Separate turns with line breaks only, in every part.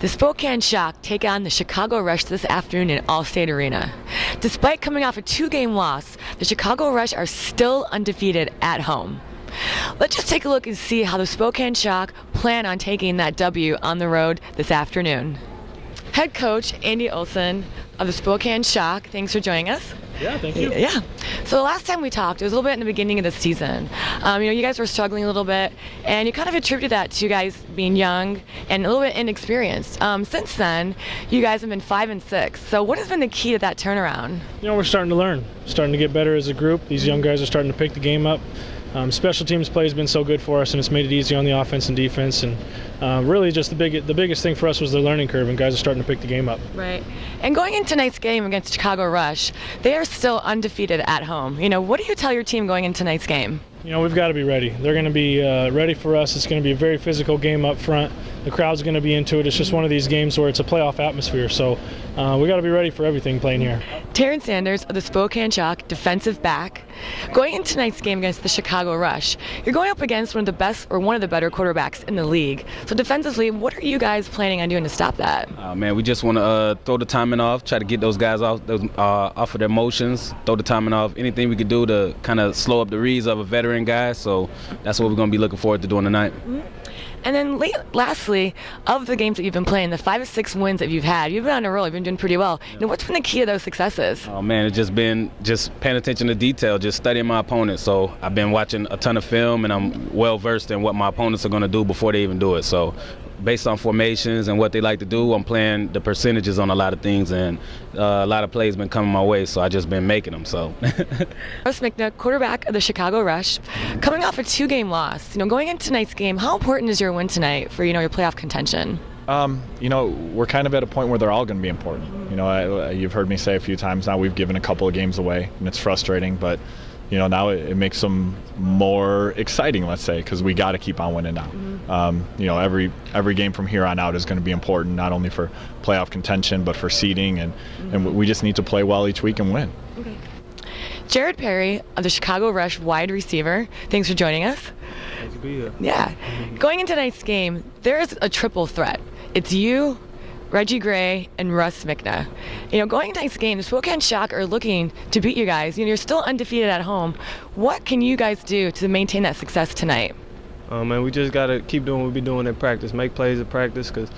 The Spokane Shock take on the Chicago Rush this afternoon in Allstate Arena. Despite coming off a 2-game loss, the Chicago Rush are still undefeated at home. Let's just take a look and see how the Spokane Shock plan on taking that W on the road this afternoon. Head coach Andy Olson of the Spokane Shock, thanks for joining us.
Yeah, thank you.
Yeah. So the last time we talked, it was a little bit in the beginning of the season. You guys were struggling a little bit, and you kind of attributed that to you guys being young and a little bit inexperienced. Since then, you guys have been 5-6. So what has been the key to that turnaround?
We're starting to learn, starting to get better as a group. These young guys are starting to pick the game up. Special teams play has been so good for us, and it's made it easy on the offense and defense. And really, just the biggest thing for us was the learning curve, and guys are starting to pick the game up.
Right. And going into tonight's game against Chicago Rush, they are still undefeated at home. What do you tell your team going into tonight's game?
We've got to be ready. They're going to be ready for us. It's going to be a very physical game up front. The crowd's going to be into it. It's just one of these games where it's a playoff atmosphere. So we got to be ready for everything playing here.
Terrence Sanders of the Spokane Shock, defensive back. Going into tonight's game against the Chicago Rush, you're going up against one of the best or one of the better quarterbacks in the league. So defensively, what are you guys planning on doing to stop that?
Man, we just want to throw the timing off, try to get those guys off of their motions, throw the timing off, anything we could do to kind of slow up the reads of a veteran guy. So that's what we're going to be looking forward to doing tonight.
Mm-hmm. And then lastly, of the games that you've been playing, the 5-6 wins that you've had, you've been on a roll, you've been doing pretty well.
Yeah.
What's been the key to those successes?
Oh man, it's just been paying attention to detail, just studying my opponent. So I've been watching a ton of film, and I'm well versed in what my opponents are going to do before they even do it. So based on formations and what they like to do, I'm playing the percentages on a lot of things, and a lot of plays been coming my way, so I just been making them. So
Russ McNutt, quarterback of the Chicago Rush, coming off a 2-game loss. Going into tonight's game, how important is your win tonight for your playoff contention?
We're kind of at a point where they're all going to be important. You've heard me say a few times now, we've given a couple of games away, and it's frustrating, but now it makes them more exciting, let's say, because we got to keep on winning now. Mm-hmm. Every game from here on out is going to be important, not only for playoff contention, but for seeding, and we just need to play well each week and win.
Okay. Jared Perry of the Chicago Rush, wide receiver, thanks for joining us.
Nice to be here.
Yeah. Going into tonight's game, there is a triple threat. It's you, Reggie Gray, and Russ McNutt. Going into tonight's game, the Spokane Shock are looking to beat you guys. You're still undefeated at home. What can you guys do to maintain that success tonight?
Man, we just got to keep doing what we've been doing in practice. Make plays in practice, because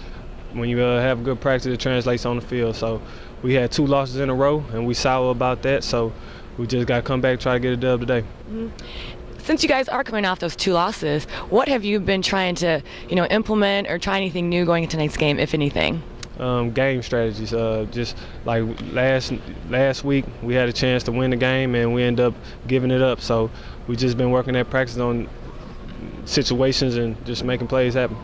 when you have good practice, it translates on the field. So we had 2 losses in a row, and we sour about that. So we just got to come back and try to get a dub today.
Mm-hmm. Since you guys are coming off those 2 losses, what have you been trying to implement or try anything new going into tonight's game, if anything?
Game strategies. Just like last week, we had a chance to win the game, and we ended up giving it up. So we just been working at practice on situations and just making plays happen.